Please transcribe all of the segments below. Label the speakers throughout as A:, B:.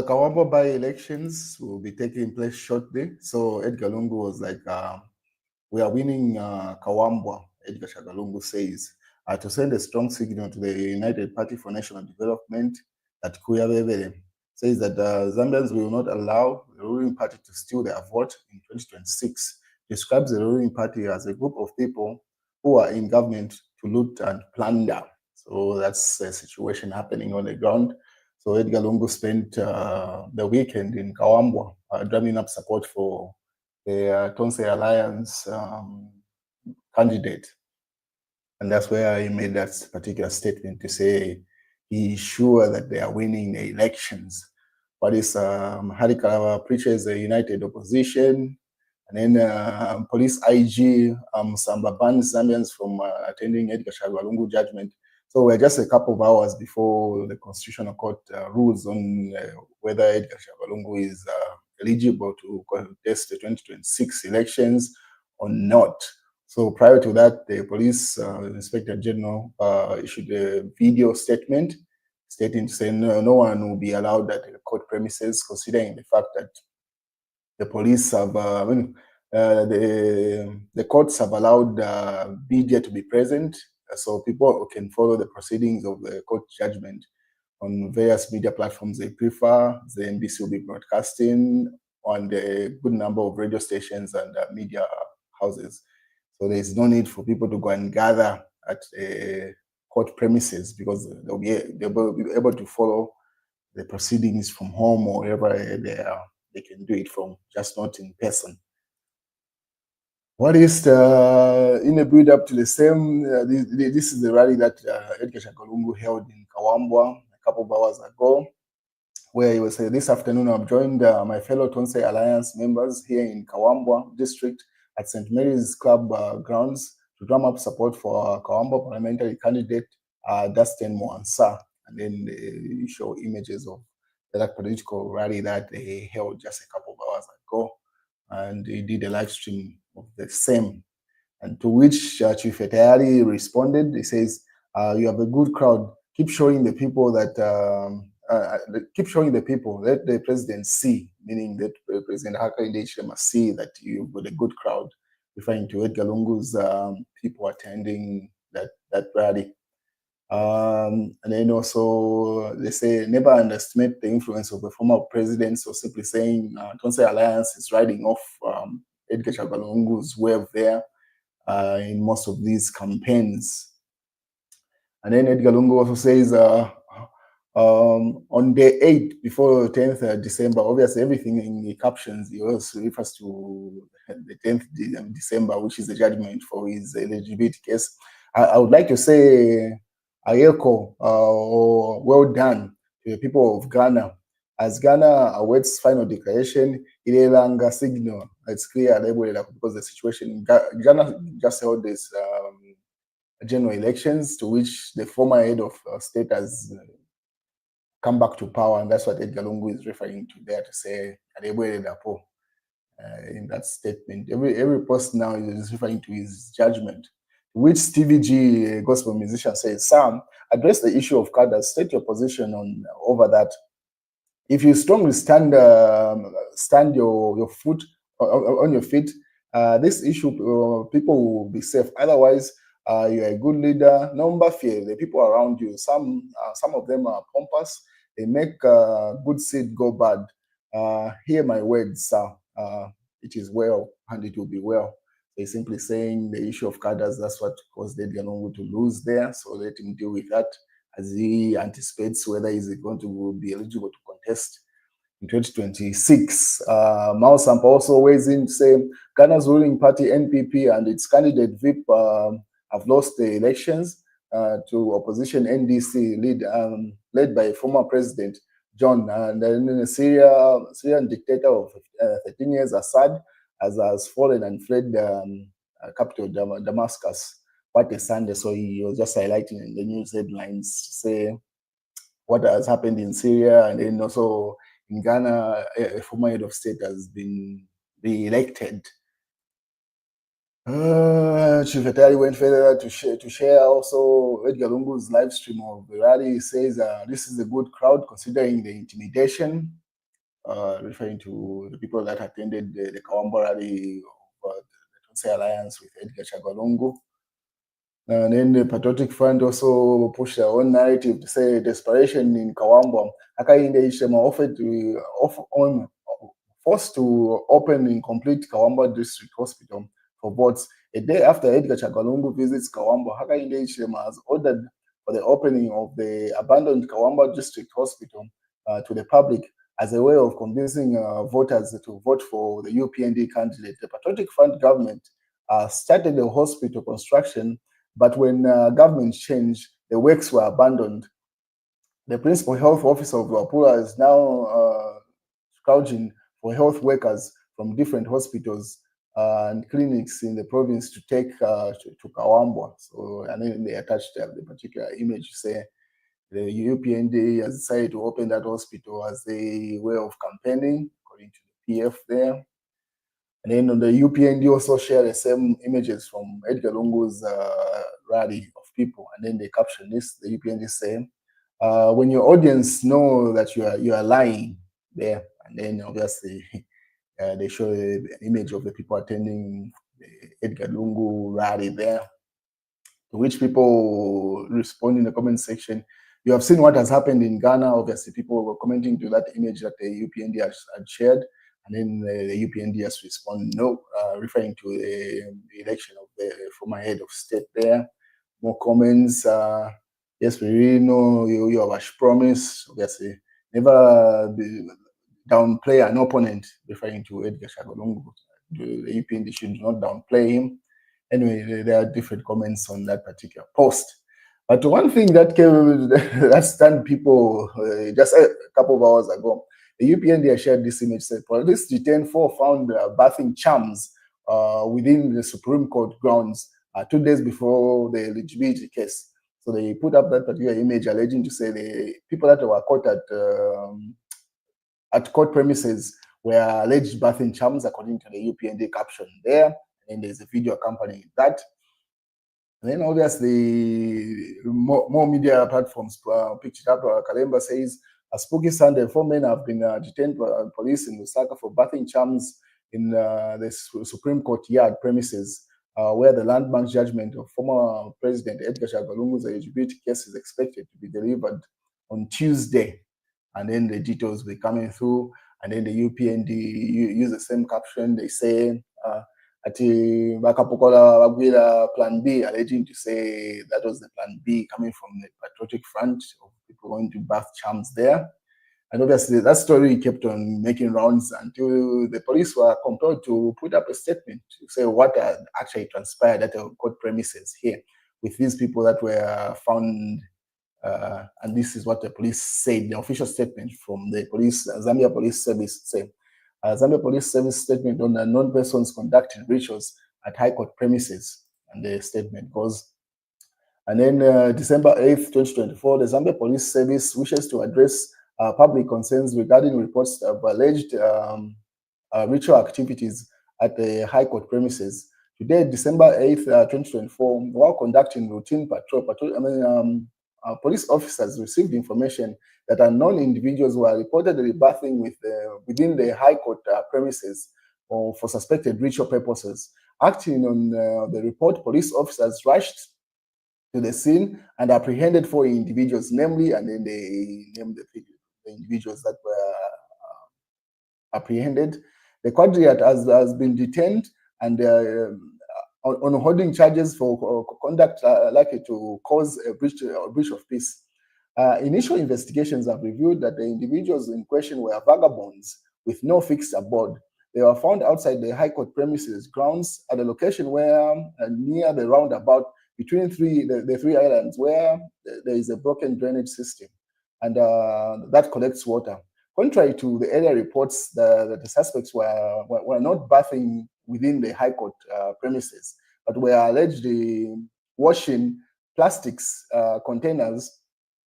A: Kawambwa By-Elections will be taking place shortly. So Edgar Lungu was like, we are winning Kawambwa, Edgar Shagalungu says, to send a strong signal to the United Party for National Development that Kuyabebele says that Zambians will not allow the ruling party to steal their vote in 2026. Describes the ruling party as a group of people who are in government to loot and plunder. So that's a situation happening on the ground. So Edgar Lungu spent the weekend in Kawambwa drumming up support for the Tonse Alliance candidate. And that's where he made that particular statement to say he's sure that they are winning the elections. But it's Harikalawa preaches a united opposition, and then police IG Samba bans Zambians from attending Edgar Shagalungu judgment. So we're just a couple of hours before the Constitutional Court rules on whether Edgar Shagalungu is eligible to contest the 2026 elections or not. So prior to that, the police inspector general issued a video statement stating saying no one will be allowed at the court premises, considering the fact that the police have, the courts have allowed media to be present, so people can follow the proceedings of the court judgment on various media platforms they prefer. The NBC will be broadcasting on the good number of radio stations and media houses. So there's no need for people to go and gather at court premises because they'll be able to follow the proceedings from home or wherever they can do it from, just not in person. What is in a build up to the same, this is the rally that Edgar Shagalungu held in Kawambwa a couple of hours ago, where he was this afternoon I've joined my fellow Tonse Alliance members here in Kawambwa district at St. Mary's Club grounds to drum up support for Kawambwa parliamentary candidate Dustin Mwansa. And then they show images of that political rally that they held just a couple of hours ago. And he did a live stream of the same. And to which Chief Etayari responded, he says, you have a good crowd. Keep showing the people that, keep showing the people, let the president see, meaning that President Hakainde must see that you've got a good crowd, referring to Edgar Lungu's people attending that rally. And then also they say never underestimate the influence of the former president. So simply saying Tonse Alliance is riding off Edgar Shagalungu's wave there in most of these campaigns. And then Edgar Lungu also says on day 8 before 10th December, obviously everything in the captions he also refers to the 10th December, which is the judgment for his eligibility case. I would like to say Ayeko, or well done to the people of Ghana. As Ghana awaits final declaration, Ilelanga signal, it's clear because the situation in Ghana just held this general elections to which the former head of state has come back to power, and that's what Edgar Lungu is referring to there to say in that statement. Every post now is referring to his judgment, which Stevie G, a gospel musician, says, Sam, address the issue of cadres, state your position over that. If you strongly stand your foot on your feet, this issue, people will be safe. Otherwise, you're a good leader. Number fear, the people around you, some of them are pompous. They make good seed go bad. Hear my words, sir. It is well, and it will be well. They're simply saying the issue of cadres, that's what caused Edgar Lungu to lose there. So let him deal with that as he anticipates whether he's going to be eligible to contest in 2026. Mao Sampa also weighs in to say Ghana's ruling party NPP and its candidate VIP have lost the elections to opposition NDC led by former President John, and then the Syrian dictator of 13 years, Assad, has fallen and fled the capital Damascus. What a Sunday! So he was just highlighting in the news headlines to say what has happened in Syria, and then also in Ghana, a former head of state has been re-elected. Chief Etayari went further to share also Edgar Lungu's live stream of the rally. He says this is a good crowd considering the intimidation. referring to the people that attended the Kawambwa rally of the Tonse Alliance with Edgar Chagwa. And then the Patriotic Front also pushed their own narrative to say desperation in Kawambwa. Hakainde Ishema offered to forced to open in complete Kawambwa District Hospital for votes. A day after Edgar Chagwa visits Kawambwa, Hakainde Ishema has ordered for the opening of the abandoned Kawambwa District Hospital to the public as a way of convincing voters to vote for the UPND candidate. The Patriotic Front government started the hospital construction, but when government changed, the works were abandoned. The principal health officer of Luapula is now scrounging for health workers from different hospitals and clinics in the province to take to Kawambwa. So, and then they attached the particular image to say the UPND has decided to open that hospital as a way of campaigning, according to the PF there. And then on the UPND also share the same images from Edgar Lungu's rally of people. And then they caption this, the UPND say, when your audience know that you are lying there, and then obviously they show an image of the people attending the Edgar Lungu rally there, to which people respond in the comment section. You have seen what has happened in Ghana. Obviously, people were commenting to that image that the UPND had shared, and then the UPND has responded no, referring to the election of the former head of state there. More comments. Yes, we really know you have a promise. Obviously, never downplay an opponent, referring to Edgar Chagwa. The UPND should not downplay him. Anyway, there are different comments on that particular post. But one thing that came that stunned people just a couple of hours ago, the UPND shared this image. Said police detained 4 found bathing charms within the Supreme Court grounds 2 days before the eligibility case. So they put up that particular image alleging to say the people that were caught at court premises were alleged bathing charms, according to the UPND caption there. And there's a video accompanying that. And then obviously more media platforms picked it up. Kalemba says, a spooky Sunday, 4 men have been detained by police in Lusaka for bathing charms in the Supreme Court yard premises, where the landmark judgment of former President Edgar Chagwa eligibility case is expected to be delivered on Tuesday. And then the details will be coming through. And then the UPND use the same caption. They say, ati bakapokola bagwira plan B, alleging to say that was the plan B coming from the Patriotic Front of people going to bath charms there. And obviously that story kept on making rounds until the police were compelled to put up a statement to say what actually transpired at the court premises here with these people that were found. And this is what the police said, the official statement from the police, Zambia Police Service said. Zambia Police Service statement on unknown persons conducting rituals at High Court premises. And the statement goes, and then December 8th, 2024, the Zambia Police Service wishes to address public concerns regarding reports of alleged ritual activities at the High Court premises. Today, December 8th, 2024, while conducting routine patrol, police officers received information that unknown individuals were reportedly bathing within the High Court premises for suspected ritual purposes. Acting on the report, police officers rushed to the scene and apprehended 4 individuals, namely, and then they named the individuals that were apprehended. The quadriad has been detained and on holding charges for conduct likely to cause a breach of peace. Initial investigations have revealed that the individuals in question were vagabonds with no fixed abode. They were found outside the High Court premises grounds at a location where near the roundabout between the 3 islands, where there is a broken drainage system and that collects water. Contrary to the earlier reports, the suspects were not bathing within the High Court premises, but were allegedly washing plastics containers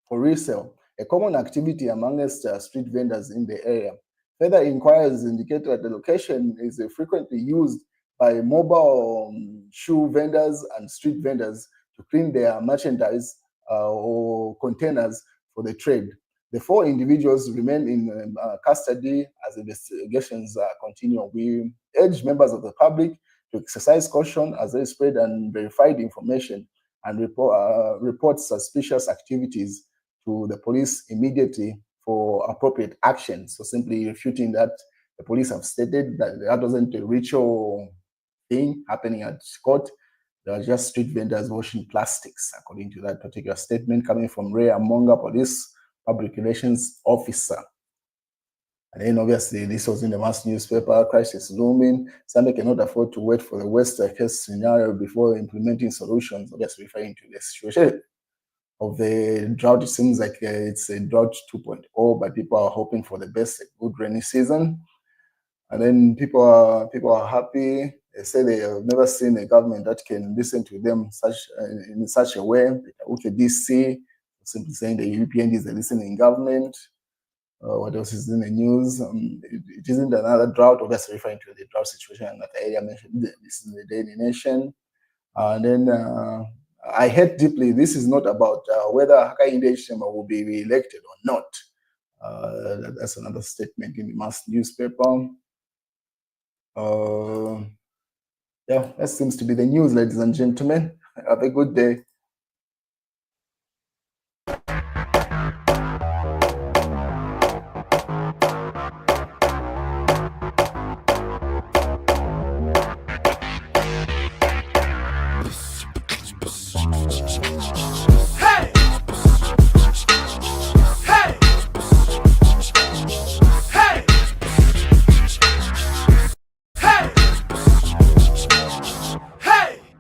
A: for resale, a common activity amongst street vendors in the area. Further inquiries indicate that the location is frequently used by mobile shoe vendors and street vendors to clean their merchandise or containers for the trade. The 4 individuals remain in custody as investigations continue. We urge members of the public to exercise caution as they spread unverified information and report suspicious activities to the police immediately for appropriate action. So simply refuting that the police have stated that that wasn't a ritual thing happening at court. They are just street vendors washing plastics, according to that particular statement coming from Ray Amonga, Police Public Relations Officer. And then obviously this was in the mass newspaper, crisis looming. Sunday cannot afford to wait for the worst case scenario before implementing solutions, obviously referring to the situation of the drought. It seems like it's a drought 2.0, but people are hoping for the best, a good rainy season. And then people are happy. They say they have never seen a government that can listen to them in such a way. With the DC, simply saying the European is a listening government. What else is in the news? It isn't another drought, obviously referring to the drought situation in that area mentioned. This is the Daily Nation. And then I hate deeply, this is not about whether Hakainde Hichilema will be re-elected or not. That's another statement in the mass newspaper. Yeah, that seems to be the news, ladies and gentlemen. Have a good day.